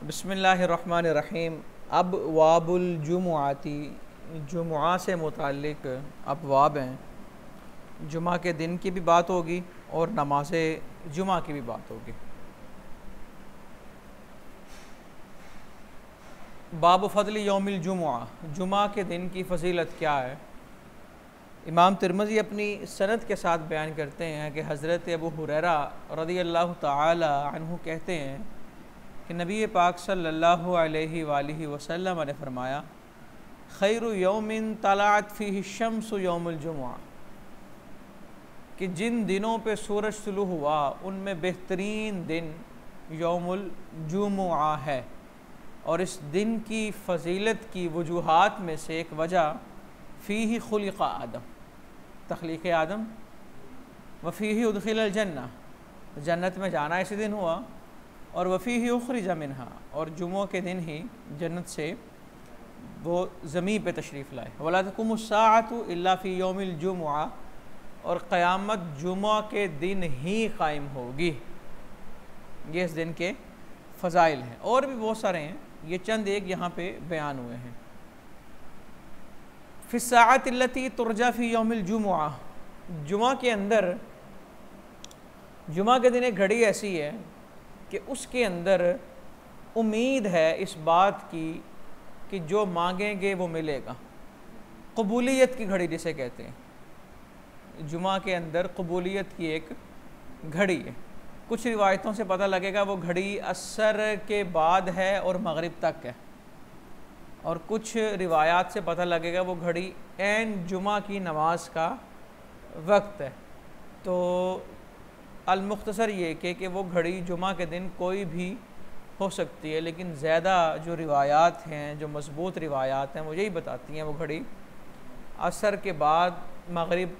बिस्मिल्लाहिर्रहमानिर्रहीम। अब वाबुल जुमुआती, जुमुआ से मुताल्लिक़ अबवाब हैं। जुमा के दिन की भी बात होगी और नमाज जुमा की भी बात होगी। बाब फ़ज़ल यौमिल जुमुआ, जुमा के दिन की फ़जीलत क्या है। इमाम तिरमिज़ी अपनी सनद के साथ बयान करते हैं कि हज़रत अबू हुरैरा रज़ियल्लाहु ताला अन्हु कहते हैं कि नबी पाक सल्लल्लाहु अलैहि वालिहि वसल्लम ने फरमाया, खैरु यौमिन तलाअत फ़ीहि शम्सु यौमुल जुमुआ, कि जिन दिनों पे सूरज तुलू हुआ उनमें बेहतरीन दिन यौमुल जुमुआ है। और इस दिन की फ़जीलत की वजूहात में से एक वजह फ़ीही खुलिक़ आदम, तख्लीक़ आदम, व फ़ीही उदखिलल जन्नह, जन्नत में जाना इसी दिन हुआ, और वफ़ीही उख़रिज मिन्हा, और जुम्मों के दिन ही जन्नत से वो ज़मीन पे तशरीफ़ लाए। वला तक़ुमुस्साअतु इल्ला फ़ी यौमिल जुमुआ, और क़यामत जुम्मा के दिन ही कायम होगी। ये इस दिन के फ़ज़ाइल हैं, और भी बहुत सारे हैं, ये चंद एक यहाँ पे बयान हुए हैं। फ़िस्साअति अल्लती तुरजा फ़ी यौमिल जुमुआ, जुमा के अंदर, जुमा के दिन एक घड़ी ऐसी है कि उसके अंदर उम्मीद है इस बात की कि जो मांगेंगे वो मिलेगा। कबूलियत की घड़ी जिसे कहते हैं, जुमा के अंदर कबूलियत की एक घड़ी है। कुछ रिवायतों से पता लगेगा वो घड़ी असर के बाद है और मगरिब तक है, और कुछ रिवायात से पता लगेगा वो घड़ी ऐन जुमा की नमाज का वक्त है। तो अल-मुख्तसर ये कि वो घड़ी जुमा के दिन कोई भी हो सकती है, लेकिन ज़्यादा जो रिवायात हैं, जो मज़बूत रिवायात हैं, वो यही बताती हैं वो घड़ी असर के बाद मगरिब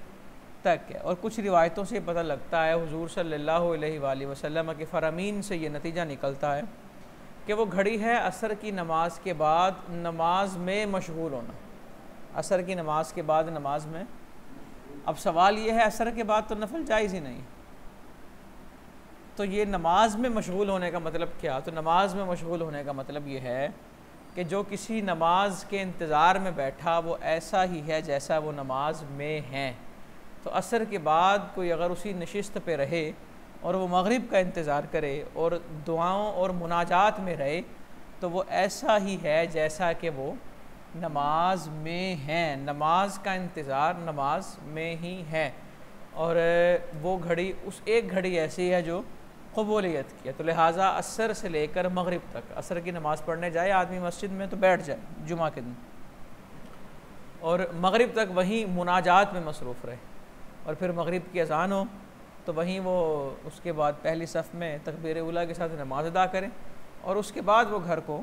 तक है। और कुछ रिवायतों से पता लगता है, हुज़ूर सल्लल्लाहु अलैहि वसल्लम के फ़रामीन से ये नतीजा निकलता है कि वो घड़ी है असर की नमाज के बाद नमाज में मशगूल होना। असर की नमाज के बाद नमाज में, अब सवाल ये है असर के बाद तो नफल जायज़ ही नहीं, तो ये नमाज में मशगूल होने का मतलब क्या। तो नमाज में मशगूल होने का मतलब ये है कि जो किसी नमाज के इंतज़ार में बैठा वो ऐसा ही है जैसा वो नमाज में है। तो असर के बाद कोई अगर उसी नशिस्त पे रहे और वो मगरिब का इंतज़ार करे और दुआओं और मुनाजात में रहे, तो वो ऐसा ही है जैसा कि वो नमाज में है। नमाज का इंतज़ार नमाज में ही है, और वो घड़ी उस एक घड़ी ऐसी है जो कबूलियत की है। तो लिहाजा असर से लेकर मगरिब तक, असर की नमाज़ पढ़ने जाए आदमी मस्जिद में तो बैठ जाए जुमा के दिन, और मगरिब तक वहीं मुनाजात में मसरूफ़ रहे, और फिर मगरिब की अज़ान हो तो वहीं वो उसके बाद पहली सफ़ में तकबीर उला के साथ नमाज़ अदा करें, और उसके बाद वो घर को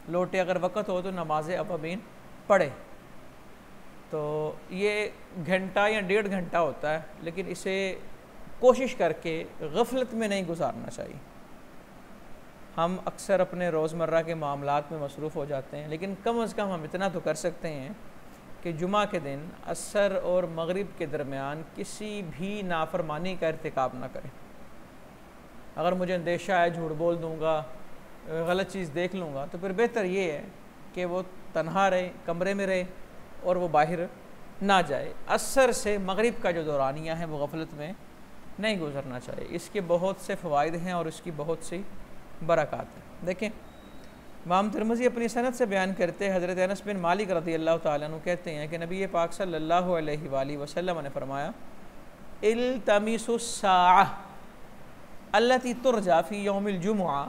लौटे, अगर वक़्त हो तो नमाज अवाबीन पढ़े। तो ये घंटा या 1.5 घंटा होता है, लेकिन इसे कोशिश करके गफलत में नहीं गुजारना चाहिए। हम अक्सर अपने रोज़मर्रा के मामलात में मसरूफ़ हो जाते हैं, लेकिन कम अज़ कम हम इतना तो कर सकते हैं कि जुमा के दिन असर और मगरिब के दरमियान किसी भी नाफरमानी का इर्तिकाब ना करें। अगर मुझे अंदेशा है झूठ बोल दूँगा, गलत चीज़ देख लूँगा, तो फिर बेहतर ये है कि वो तन्हा रहे, कमरे में रहे, और वो बाहर ना जाए। असर से मगरिब का जो दौरानिया है वो गफलत में नहीं गुजरना चाहिए। इसके बहुत से फ़वाइद हैं और इसकी बहुत सी बरक़ात हैं। देखें, इमाम तिरमिज़ी अपनी सनद से बयान करते हैं, हज़रत अनस बिन मालिक रज़ियल्लाहु ताला अन्हु कहते हैं कि नबी पाक सल्लल्लाहु अलैहि वसल्लम ने फरमाया, इल्तमिसुस्साअह अल्लती तुरजा फ़ी यौमिल जुमुआ,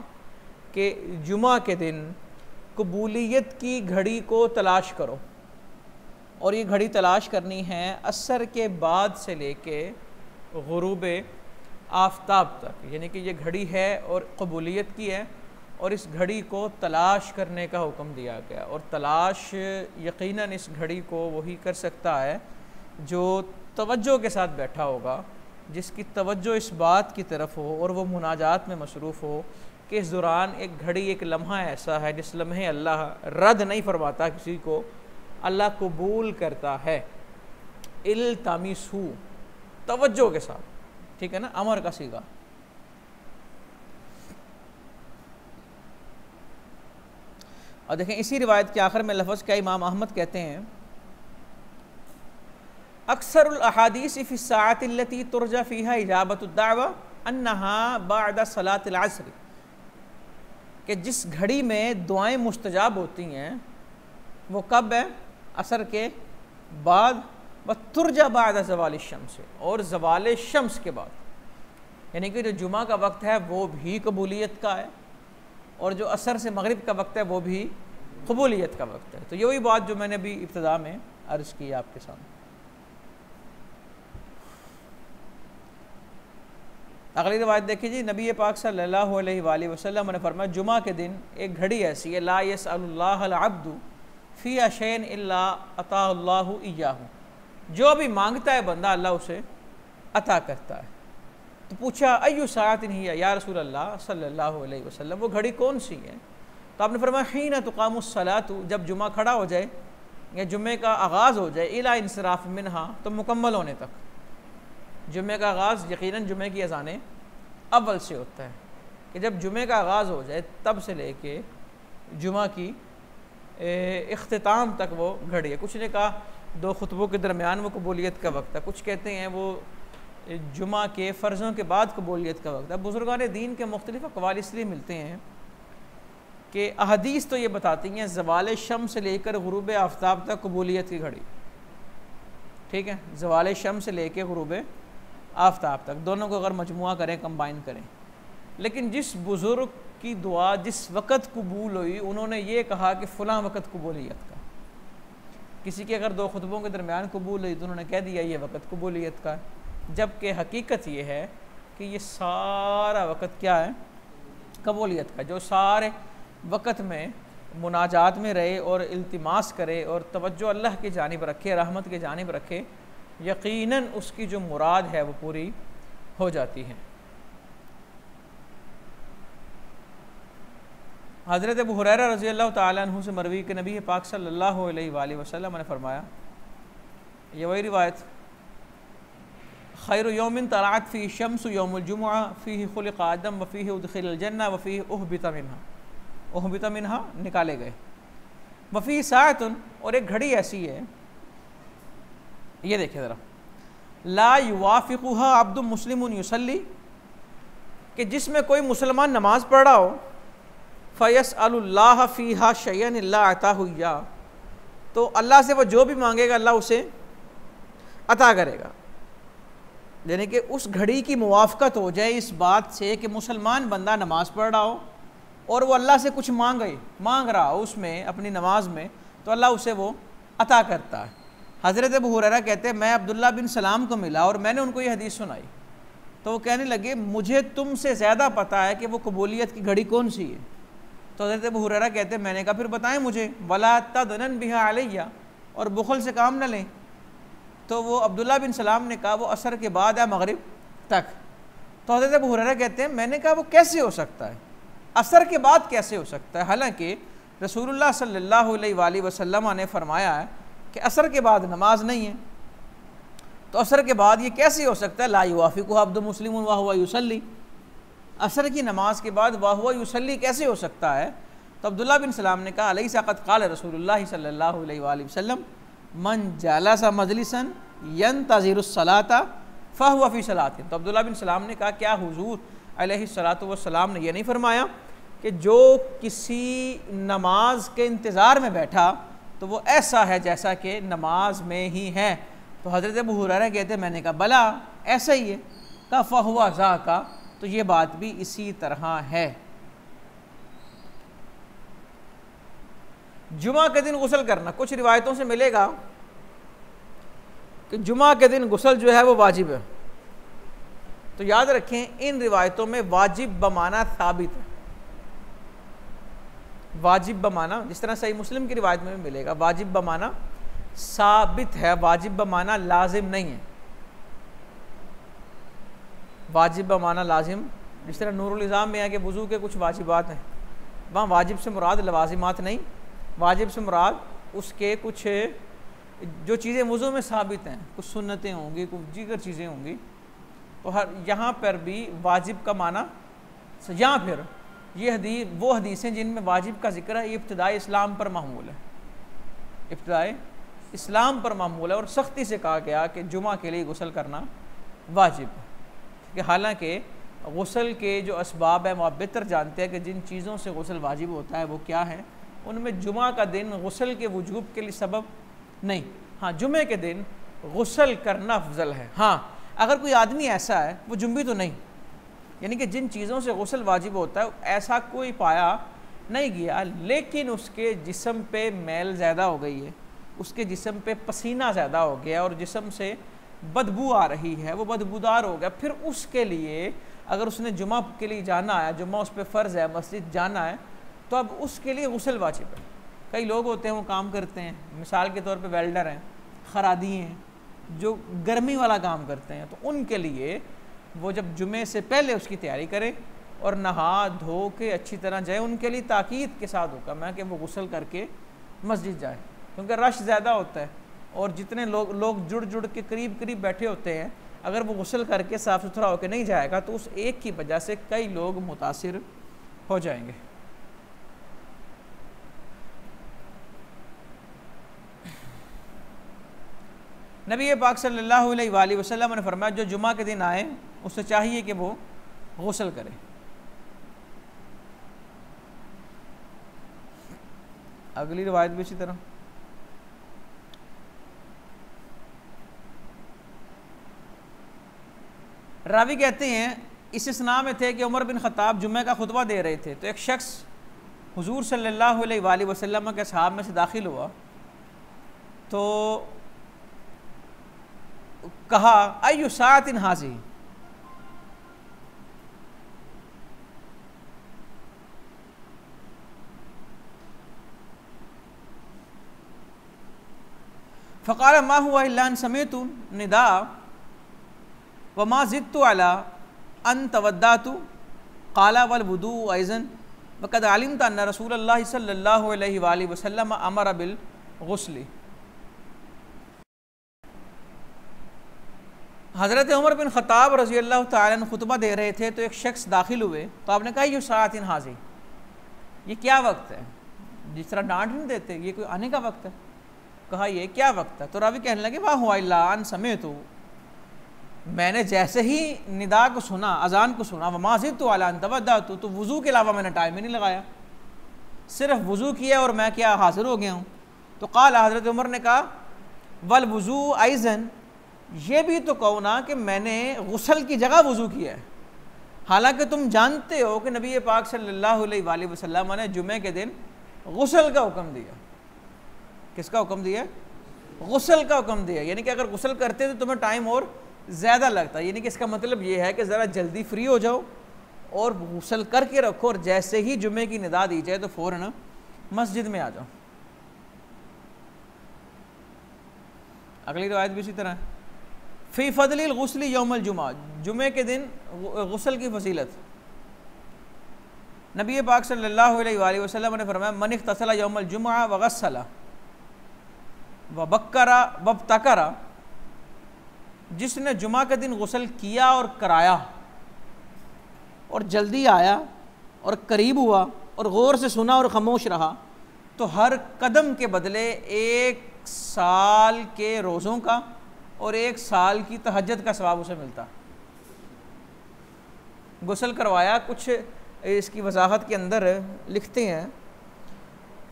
के जुमा के दिन कबूलियत की घड़ी को तलाश करो। और ये घड़ी तलाश करनी है असर के बाद से लेके गुरूब आफ्ताब तक, यानी कि ये घड़ी है और कबूलियत की है, और इस घड़ी को तलाश करने का हुक्म दिया गया। और तलाश यकीनन इस घड़ी को वही कर सकता है जो तवज्जो के साथ बैठा होगा, जिसकी तवज्जो इस बात की तरफ हो और वो मुनाजात में मसरूफ़ हो कि इस दौरान एक घड़ी, एक लम्हा ऐसा है जिस लम्हे अल्लाह रद्द नहीं फरमाता किसी को, अल्लाह कबूल करता है। इल्तमिसू, तवज्जो के साथ, ठीक है ना, अमर का सीगा। और देखें इसी रिवायत के आखिर में लफ्ज़ क्या इमाम अहमद कहते हैं, अक्सरुल अहादीस फ़ी साअति अल्लती तुरजा फ़ीहा इजाबतुद दावा अन्नहा बअद सलातिल अस्र, कि जिस घड़ी में दुआएं मुस्तजाब होती हैं वो कब है? असर के बाद। व तुरजा बाद ज़वाल शम्स, और ज़वाल शम्स के बाद, यानी कि जो जुमा का वक्त है वो भी कबूलियत का है, और जो असर से मगरिब का वक्त है वो भी कबूलियत का वक्त है। तो ये वही बात जो मैंने अभी इब्तिदा में अर्ज़ की आपके सामने। अगली रिवायत देखिए जी, नबी पाक सल्लल्लाहु अलैहि वसल्लम ने फरमाया, जुमा के दिन एक घड़ी ऐसी है, ला यसअलुल्लाहल अब्दु फ़ी शैइन इल्ला अताहुल्लाहु इय्याहु, जो भी मांगता है बंदा अल्लाह उसे अता करता है। तो पूछा अय्यु साअतिन हिया या रसूल अल्लाह सल्लल्लाहु अलैहि वसल्लम, वो घड़ी कौन सी है? तो आपने फरमाया हीना तुक़ामुस सलातु, जब जुमा खड़ा हो जाए या जुम्मे का आगाज़ हो जाए, इला इंसराफ मिनहा, तो मुकम्मल होने तक। जुम्मे का आगाज़ यकीनन जुम्मे की अज़ान अव्वल से होता है, कि जब जुम्मे का आगाज़ हो जाए तब से लेके जुमा की इख्तिताम तक वो घड़ी है। कुछ ने कहा दो खुतबों के दरमियान वो कबूलियत का वक्त है, कुछ कहते हैं वो जुमा के फ़र्ज़ों के बाद कबूलियत का वक्त है। बुज़ुर्गान दीन के मुख्तलिफ़ अक़वाल इसलिए मिलते हैं कि अहदीस तो ये बताती हैं ज़वाल शम्स से लेकर ग़ुरूब आफ्ताब तक कबूलियत की घड़ी, ठीक है, ज़वाल शम्स से लेकर ग़ुरूब आफ्ताब तक, दोनों को अगर मजमुआ करें, कंबाइन करें। लेकिन जिस बुज़ुर्ग की दुआ जिस वक़्त कबूल हुई, उन्होंने ये कहा कि फ़लाँ वक़्त कबूलियत का। किसी के अगर दो खुतबों के दरमियान कबूल हुई तो उन्होंने कह दिया ये वक़्त कबूलियत का, जबकि हकीकत ये है कि ये सारा वक़्त क्या है? कबूलियत का। जो सारे वक़्त में मुनाजात में रहे और इल्तिमास करे और तवज्जो अल्लाह की जानिब रखे, रहमत की जानिब रखे, यकीनन उसकी जो मुराद है वो पूरी हो जाती है। हज़रत अबू हुरैरा रज़ी अल्लाह तआला अन्हु से मरवी के नबी पाक सल्लल्लाहु अलैहि वसल्लम ने फरमाया, ये वही रिवायत, खैरु यौमिन तलअत फ़ीही शम्सु यौमुल जुमुआ फ़ीही खुलिक़ आदम व फ़ीही उदख़िलल जन्नह व फ़ीही उहबित मिन्हा निकाले गए, व फ़ीही साअतुन, और एक घड़ी ऐसी है, ये देखिए ज़रा, ला युवाफ़िक़ुहा अब्दुन मुस्लिमुन युसल्ली, कि जिसमें कोई मुसलमान नमाज पढ़ रहा हो, फ़यस्अलुल्लाह फ़ीहा शयअन इल्ला अताहु इय्या, तो अल्लाह से वो जो भी मांगेगा अल्लाह उसे अता करेगा। यानी कि उस घड़ी की मुवाफ़क़त हो जाए इस बात से कि मुसलमान बंदा नमाज़ पढ़ रहा हो और वो अल्लाह से कुछ मांग रहा हो उसमें अपनी नमाज में, तो अल्लाह उसे वो अता करता है। हज़रत अबू हुरैरा कहते हैं मैं अब्दुल्ला बिन सलाम को मिला और मैंने उनको ये हदीस सुनाई, तो वो कहने लगे मुझे तुमसे ज़्यादा पता है कि वो कबूलियत की घड़ी कौन सी है। तो हज़रत अबू हुरैरा कहते हैं मैंने कहा फिर बताएं मुझे, वला तदनन बिहा अलैया, और बुखल से काम न लें। तो वो अब्दुल्ला बिन सलाम ने कहा वो असर के बाद है मगरिब तक। तो हज़रत अबू हुरैरा कहते हैं मैंने कहा वो कैसे हो सकता है, असर के बाद कैसे हो सकता है, हालांकि रसूलुल्लाह सल्लल्लाहु अलैहि वसल्लम ने फरमाया है कि असर के बाद नमाज नहीं है, तो असर के बाद ये कैसे हो सकता है? ला युवाफ़िक़ुहा अब्दुन मुस्लिमुन व हुवा युसल्ली, असर की नमाज के बाद व हुवा युसल्ली कैसे हो सकता है? तो अब्दुल्ला बिन सलाम ने कहा अलैसा क़द क़ाल रसूलुल्लाह सल्लल्लाहु अलैहि वसल्लम मन जालसा मजलिसन यंतज़िरुस सलाता फ़हुवा फ़ी सलातिन। तो अब्दुल्ला बिन सलाम ने कहा क्या हुज़ूर अलैहिस्सलातु वस्सलाम ने यह नहीं फरमाया कि जो किसी नमाज के इंतज़ार में बैठा तो वो ऐसा है जैसा कि नमाज में ही है? तो हज़रत अबू हुरैरा कहते हैं मैंने कहा भला ऐसा ही है। कहा फ़हुवा ज़ाका, तो ये बात भी इसी तरह है। जुमा के दिन गुस्ल करना, कुछ रिवायतों से मिलेगा कि जुमा के दिन गुस्ल जो है वो वाजिब है। तो याद रखें इन रिवायतों में वाजिब बमाना साबित है, वाजिब बमाना जिस तरह सही मुस्लिम की रिवायत में भी मिलेगा वाजिब बमाना साबित है, वाजिब बमाना लाजिम नहीं है। वाजिब बमाना लाजिम, जिस तरह नूरुल इज़ाम में है कि वज़ू के कुछ वाजिबात हैं, वहाँ वाजिब से मुराद लवाजिमात नहीं, वाजिब से मुराद उसके कुछ जो चीज़ें वज़ू में साबित हैं, कुछ सुन्नतें होंगी, कुछ दीगर चीज़ें होंगी। तो हर यहाँ पर भी वाजिब का माना, या फिर ये हदीस वो हदीसें जिनमें वाजिब का जिक्र है, ये इब्तिदाई इस्लाम पर मामूल है, इब्तिदाई इस्लाम पर मामूल है, और सख्ती से कहा गया कि जुमा के लिए गुस्ल करना वाजिब है। कि हालांकि गुस्ल के जो असबाब हैं वो आप बेहतर जानते हैं कि जिन चीज़ों से गुस्ल वाजिब होता है वो क्या है, उनमें जुमा का दिन गुस्ल के वजूब के लिए सबब नहीं। हाँ, जुमे के दिन गुस्ल करना अफजल है। हाँ, अगर कोई आदमी ऐसा है वो जुम्बी तो नहीं, यानी कि जिन चीज़ों से गुस्ल वाजिब होता है ऐसा कोई पाया नहीं गया, लेकिन उसके जिस्म पे मैल ज़्यादा हो गई है, उसके जिस्म पे पसीना ज़्यादा हो गया और जिस्म से बदबू आ रही है, वो बदबूदार हो गया, फिर उसके लिए अगर उसने जुमा के लिए जाना है, जुमा उस पर फ़र्ज़ है, मस्जिद जाना है, तो अब उसके लिए गुस्ल वाजिब है। कई लोग होते हैं वो काम करते हैं, मिसाल के तौर पे वेल्डर हैं, खरादी हैं, जो गर्मी वाला काम करते हैं, तो उनके लिए वो जब जुमे से पहले उसकी तैयारी करें और नहा धो के अच्छी तरह जाए, उनके लिए ताकीद के साथ हुक्म है कि वो गुस्ल करके मस्जिद जाए, क्योंकि रश ज़्यादा होता है और जितने लोग जुड़ जुड़ के करीब करीब बैठे होते हैं, अगर वो गुस्ल करके साफ़ सुथरा होकर नहीं जाएगा तो उस एक की वजह से कई लोग मुतासिर हो जाएंगे। नबी पाक सल्लल्लाहु अलैहि वसल्लम ने फरमाया, जो जुमा के दिन आए उससे चाहिए कि वो गुस्ल करे। अगली रिवायत भी इसी तरह, रावी कहते हैं इस इस्ना में थे कि उमर बिन ख़त्ताब जुम्मे का खुतबा दे रहे थे, तो एक शख्स हुजूर सल्लल्लाहु अलैहि वसल्लम के सहाब में से दाखिल हुआ, तो कहा अय्यु सातिन हाज़ी, फ़क़ाल मा हुआ इल्ला अन समिअतु निदा व मा ज़िदतु अला अन तवद्दातु क़ाला वल वुदू अइज़न व क़द अलिमत अन्न रसूलल्लाह सल्लल्लाहु अलैहि वसल्लम अमर बिल गुस्ल। हज़रत उमर बिन ख़त्ताब रज़ी अल्लाह तआला अन्हु खुतबा दे रहे थे, तो एक शख्स दाखिल हुए, तो आपने कहा ये सातिन हाज़ी, ये क्या वक्त है? जिस तरह डांट नहीं देते, ये कोई आने का वक्त है। कहा ये क्या वक्त है? तो रावी कहने लगे वाह हुआ इल्ला अन समिअतु, मैंने जैसे ही निदा को सुना, अजान को सुना, वमा ज़िदतु अला अन तवद्दातु, तो वज़ू के अलावा मैंने टाइम ही नहीं लगाया, सिर्फ वज़ू किया और मैं क्या हाजिर हो गया हूँ। तो क़ाल, हज़रत उमर ने कहा वल वज़ू अइज़न, ये भी तो कहो ना कि मैंने गुस्ल की जगह वज़ू किया है, हालांकि तुम जानते हो कि नबी पाक सल्लल्लाहु अलैहि वसल्लम ने जुमे के दिन गुस्ल का हुक्म दिया। किसका हुक्म दिया? गुस्ल का हुक्म दिया, यानी कि अगर गुस्ल करते तो तुम्हें टाइम और ज़्यादा लगता है। यानी कि इसका मतलब ये है कि ज़रा जल्दी फ्री हो जाओ और गुस्ल करके रखो, और जैसे ही जुमे की निदा दी जाए तो फ़ौरन मस्जिद में आ जाओ। अगली रिवायत भी इसी तरह है, फ़ी फ़ज़लिल गुस्ली यौमल जुमा, जुमे के दिन गुस्ल की फजीलत। नबी पाक सल्लल्लाहु अलैहि वसल्लम ने फरमाया मन इग़्तसला यौमल जुमा व गस्सला व बक्करा वब्तकरा, जिसने जुमा के दिन गुस्ल किया और कराया और जल्दी आया और करीब हुआ और गौर से सुना और खामोश रहा, तो हर कदम के बदले 1 साल के रोज़ों का और 1 साल की तहज्जुद का सवाब उसे मिलता। गुस्ल करवाया, कुछ इसकी वजाहत के अंदर लिखते हैं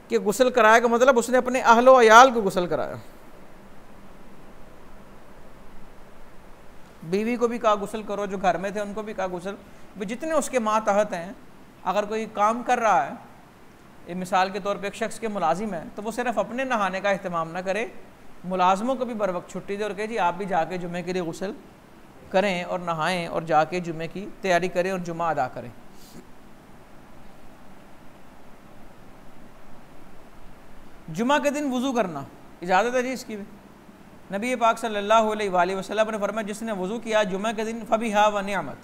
कि गुस्ल कराया का मतलब उसने अपने अहलो अयाल को गुस्ल कराया, बीवी को भी कहा गुस्ल करो, जो घर में थे उनको भी कहा गुस्ल, जितने उसके मातहत हैं। अगर कोई काम कर रहा है, मिसाल के तौर पे एक शख्स के मुलाजिम है, तो वो सिर्फ अपने नहाने का अहतमाम ना करे, मुलाजमों को भी बर वक्त छुट्टी दे और कहे जी आप भी जाके जुमे के लिए गुस्ल करें और नहाएं और जाके जुमे की तैयारी करें और जुमा अदा करें। जुमा के दिन वज़ू करना इजाज़त है जी इसकी भी। नबी पाक सल्लल्लाहु अलैहि वसल्लम ने फरमाया जिसने वज़ू किया जुमे के दिन फ़बिहा व निअमत,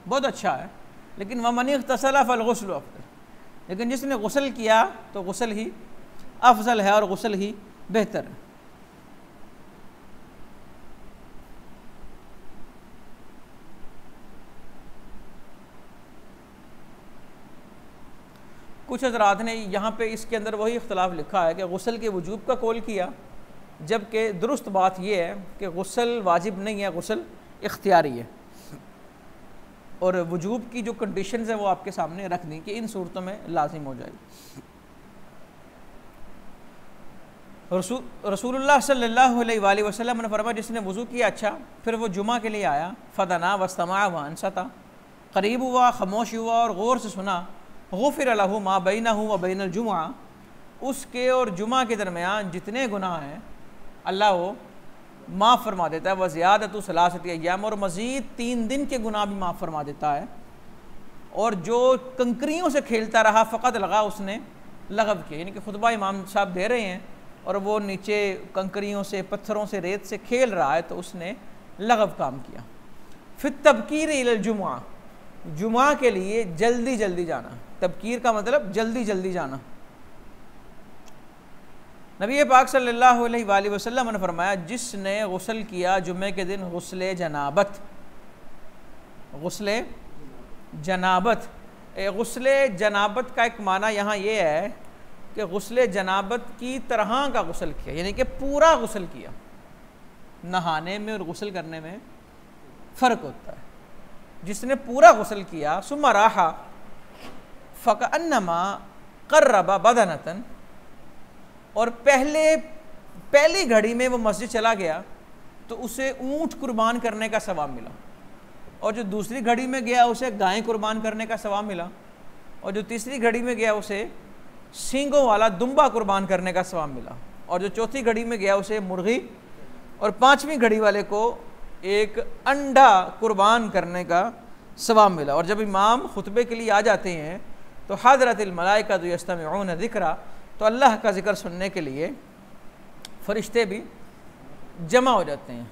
बहुत अच्छा है, लेकिन व मन इग़्तसला फ़ल गुस्लु अफ़ज़ल, लेकिन जिसने गुस्ल किया तो गुस्ल ही अफजल है और गुस्ल ही बेहतर है। कुछ हज़रात ने यहाँ पे इसके अंदर वही इख्तलाफ लिखा है कि गुस्ल के वजूब का कौल किया, जबकि दुरुस्त बात यह है कि गुस्ल वाजिब नहीं है, गुस्ल इख्तियारी है। और वजूब की जो कंडीशंस है वो आपके सामने रख दी कि इन सूरतों में लाजिम हो जाएगी। रसूलुल्लाह सल्लल्लाहु अलैहि वसल्लम ने फरमाया, जिसने वज़ू किया अच्छा, फिर वो जुमा के लिए आया, फ़दना वस्तमा व अनसता, करीब हुआ, खामोश हुआ और गौर से सुना, गुफ़िर लहू मा बैनहू व बैनल जुमा, उसके और जुमा के दरमियान जितने गुनाह हैं अल्लाह वो माफ़ फरमा देता है। व ज़ियादतु सलासति अय्याम, और मज़ीद 3 दिन के गुनाह भी माफ़ फरमा देता है। और जो कंकरियों से खेलता रहा फ़कत लगा, उसने लगव किया, यानी कि खुतबा इमाम साहब दे रहे हैं और वो नीचे कंकरियों से, पत्थरों से, रेत से खेल रहा है, तो उसने लगव काम किया। फिर तबकीर इलल जुमा, जुमा के लिए जल्दी जल्दी जाना, तबकीर का मतलब जल्दी जल्दी जाना। नबी पाक सल्लल्लाहु अलैहि वसल्लम ने फरमाया, जिसने गुस्ल किया जुम्मे के दिन गुस्ले जनाबत, गुस्ले जनाबत, गुस्ले जनाबत का एक माना यहाँ ये है कि गुस्ले जनाबत की तरह का गुस्ल किया, यानी कि पूरा गुस्ल किया। नहाने में और गुस्ल करने में फ़र्क होता है। जिसने पूरा गुस्ल किया, सुम्मा राहा फ़कअन्नमा क़र्रबा बदनतन, और पहली घड़ी में वो मस्जिद चला गया तो उसे ऊँट कुर्बान करने का सवाब मिला, और जो दूसरी घड़ी में गया उसे गाय कुर्बान करने का सवाब मिला, और जो तीसरी घड़ी में गया उसे सींगों वाला दुम्बा कुर्बान करने का सवाब मिला, और जो चौथी घड़ी में गया उसे मुर्गी, और 5वीं घड़ी वाले को एक अंडा कुर्बान करने का सवाब मिला। और जब इमाम खुतबे के लिए आ जाते हैं तो हज़रतिल मलाइका यस्तमिऊन ज़िक्रा, तो अल्लाह का ज़िक्र सुनने के लिए फ़रिश्ते भी जमा हो जाते हैं।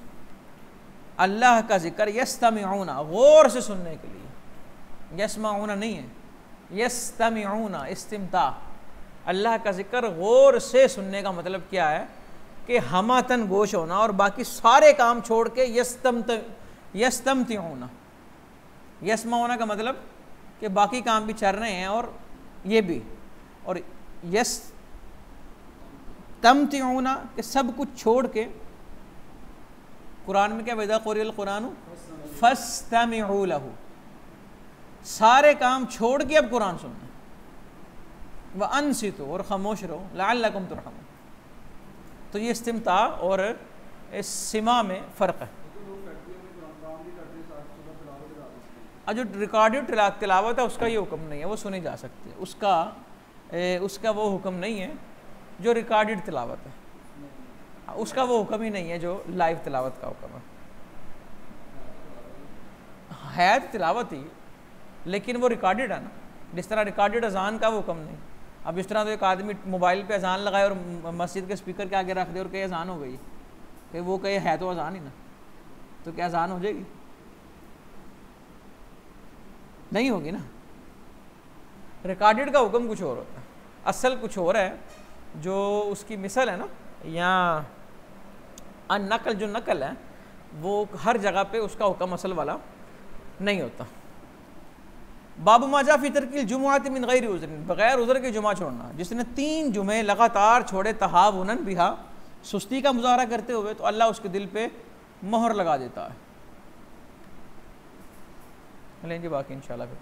अल्लाह का ज़िक्र यस्तमिऊना, गौर से सुनने के लिए, यस्माऊना नहीं है, यस्तमिऊना, इस्तिमता। अल्लाह का ज़िक्र गौर से सुनने का मतलब क्या है कि हमातन गोश होना, और बाकी सारे काम छोड़ के यस्तमतिऊना, यस्माऊना का मतलब कि बाकी काम भी चल रहे हैं और ये भी, और यस्तमतिऊना कि सब कुछ छोड़ के। कुरान में क्या, वइज़ा क़ुरिअल क़ुरानु फ़स्तमिऊ लहू, सारे काम छोड़ के अब कुरान सुनना। व अनसितू, और ख़ामोश रहो, लअल्लकुम तुरहमून। तो ये इस्तिमता और इस सिमा में फ़र्क है। और जो रिकॉर्डेड तिलावत है उसका ये हुक्म नहीं है, वो सुनी जा सकती है, उसका वो हुक्म नहीं है जो रिकॉर्डेड तिलावत है, उसका वो हुक्म ही नहीं है जो लाइव तिलावत का हुक्म है तिलावत ही, लेकिन वो रिकॉर्डेड है ना। जिस तरह रिकॉर्डेड अजान का वो हुक्म नहीं। अब इस तरह तो एक आदमी मोबाइल पे अजान लगाए और मस्जिद के स्पीकर के आगे रख दे और कहे अजान हो गई, कि वो कहे है तो अजान ही ना, तो क्या अजान हो जाएगी? नहीं होगी ना। रिकॉर्डेड का हुक्म कुछ और होता है, असल कुछ और है। जो उसकी मिसल है ना, या नकल, जो नकल है वो हर जगह पे उसका हुक्म असल वाला नहीं होता। बाबू माजा फी तरकील जुमुआत मिन गैरि उज़्रिन, बगैर उज़्र के जुमा छोड़ना। जिसने 3 जुमे लगातार छोड़े, तहावुनन बिहा, सुस्ती का मुजाहरा करते हुए, तो अल्लाह उसके दिल पे मोहर लगा देता है। लेंगे बाकी इंशाल्लाह फिर।